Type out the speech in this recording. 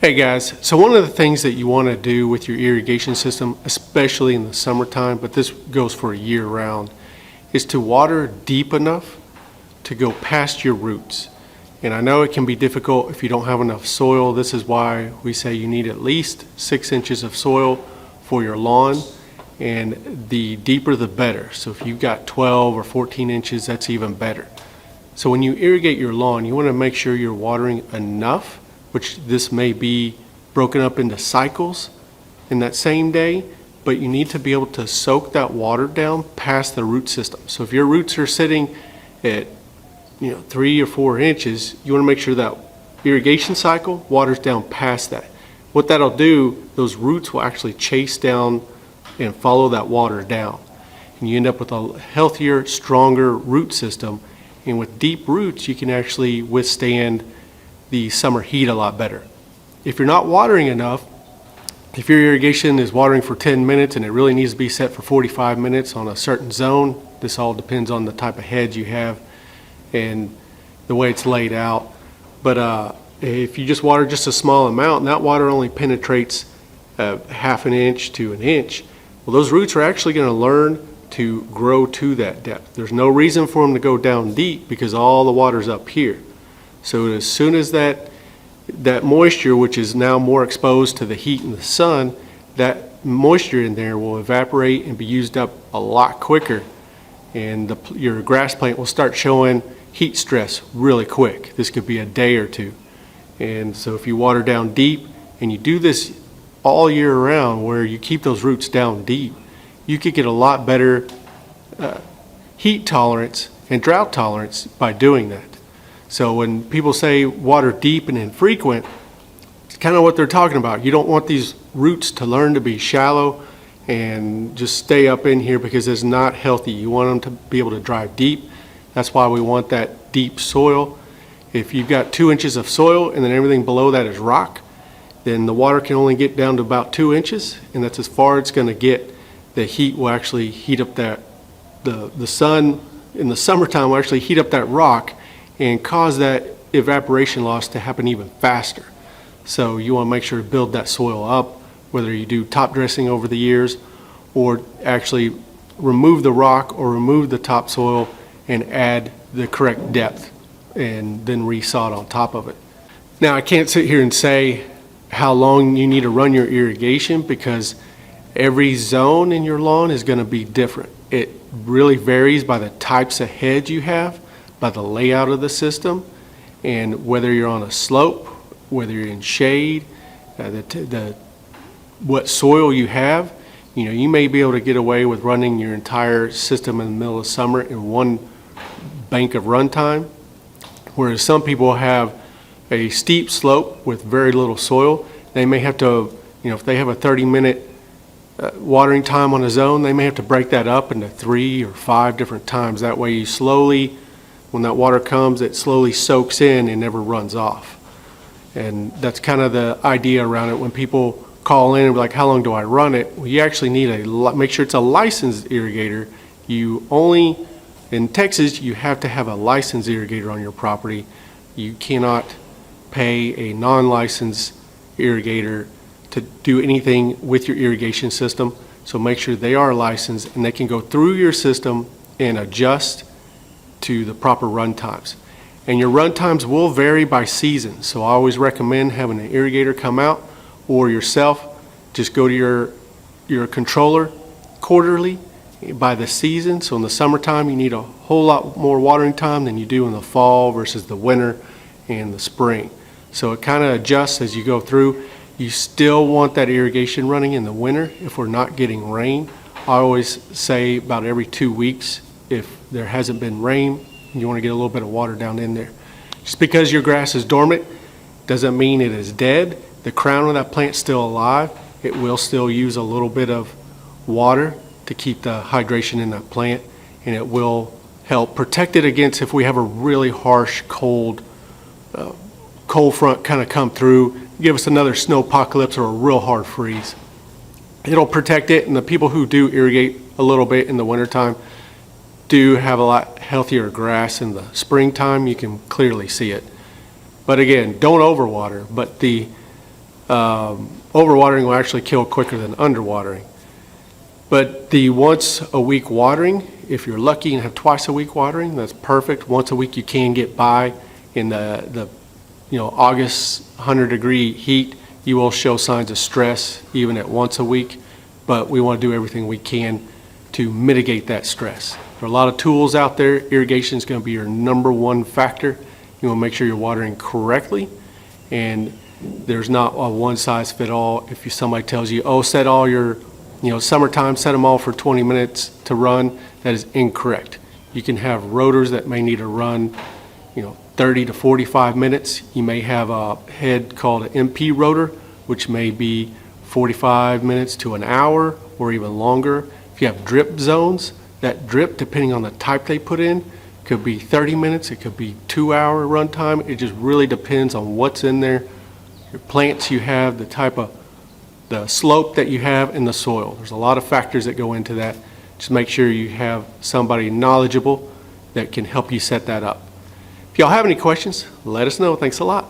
Hey guys, so one of the things that you want to do with your irrigation system, especially in the summertime, but this goes for year round, is to water deep enough to go past your roots. And I know it can be difficult if you don't have enough soil. This is why we say you need at least 6 inches of soil for your lawn, and the deeper the better. So if you've got 12 or 14 inches, that's even better. So when you irrigate your lawn, you want to make sure you're watering enough, which this may be broken up into cycles in that same day, but you need to be able to soak that water down past the root system. So if your roots are sitting at 3 or 4 inches, you want to make sure that irrigation cycle waters down past that. What that'll do, those roots will actually chase down and follow that water down, and you end up with a healthier, stronger root system. And with deep roots, you can actually withstand the summer heat a lot better. If you're not watering enough, if your irrigation is watering for 10 minutes and it really needs to be set for 45 minutes on a certain zone, this all depends on the type of hedge you have and the way it's laid out. But if you just water just a small amount and that water only penetrates half an inch to an inch, well, those roots are actually going to learn to grow to that depth. There's no reason for them to go down deep because all the water's up here. So as soon as that moisture, which is now more exposed to the heat and the sun, that moisture in there will evaporate and be used up a lot quicker, and your grass plant will start showing heat stress really quick. This could be a day or two. And so if you water down deep, and you do this all year round where you keep those roots down deep, you could get a lot better heat tolerance and drought tolerance by doing that. So when people say water deep and infrequent, it's kind of what they're talking about. You don't want these roots to learn to be shallow and just stay up in here because it's not healthy. You want them to be able to drive deep. That's why we want that deep soil. If you've got 2 inches of soil and then everything below that is rock, then the water can only get down to about 2 inches, and that's as far it's going to get. The heat will actually heat up that, the sun in the summertime will actually heat up that rock and cause that evaporation loss to happen even faster. So you want to make sure to build that soil up, whether you do top dressing over the years or actually remove the rock or remove the topsoil and add the correct depth and then resod on top of it. Now, I can't sit here and say how long you need to run your irrigation because every zone in your lawn is going to be different. It really varies by the types of hedge you have, by the layout of the system, and whether you're on a slope, whether you're in shade, what soil you have. You may be able to get away with running your entire system in the middle of summer in one bank of runtime, whereas some people have a steep slope with very little soil. They may have to, if they have a 30-minute watering time on a zone, they may have to break that up into 3 or 5 different times. That way you slowly, when that water comes, it slowly soaks in and never runs off. And that's kind of the idea around it. When people call in and be like, how long do I run it? Well, you actually need make sure it's a licensed irrigator. In Texas, you have to have a licensed irrigator on your property. You cannot pay a non-licensed irrigator to do anything with your irrigation system. So make sure they are licensed and they can go through your system and adjust to the proper run times. And your run times will vary by season. So I always recommend having an irrigator come out, or yourself just go to your controller quarterly by the season. So in the summertime, you need a whole lot more watering time than you do in the fall versus the winter and the spring. So it kind of adjusts as you go through. You still want that irrigation running in the winter if we're not getting rain. I always say about every 2 weeks, if there hasn't been rain, you want to get a little bit of water down in there. Just because your grass is dormant doesn't mean it is dead. The crown of that plant's still alive. It will still use a little bit of water to keep the hydration in that plant, and it will help protect it against if we have a really harsh cold front kind of come through, give us another snow apocalypse or a real hard freeze. It'll protect it, and the people who do irrigate a little bit in the wintertime do have a lot healthier grass in the springtime. You can clearly see it. But again, don't overwater. But the Overwatering will actually kill quicker than underwatering. But the once a week watering, if you're lucky and have twice a week watering, that's perfect. Once a week you can get by. In the August 100-degree heat, you will show signs of stress even at once a week, but we want to do everything we can to mitigate that stress. There are a lot of tools out there. Irrigation is going to be your number one factor. You want to make sure you're watering correctly, and there's not a one-size-fit-all. If somebody tells you, oh, set all your, summertime, set them all for 20 minutes to run, that is incorrect. You can have rotors that may need to run, 30 to 45 minutes. You may have a head called an MP rotor, which may be 45 minutes to an hour or even longer. If you have drip zones, that drip, depending on the type they put in, could be 30 minutes, it could be 2-hour runtime. It just really depends on what's in there, your plants you have, the type of, the slope that you have in the soil. There's a lot of factors that go into that. Just make sure you have somebody knowledgeable that can help you set that up. If y'all have any questions, let us know. Thanks a lot.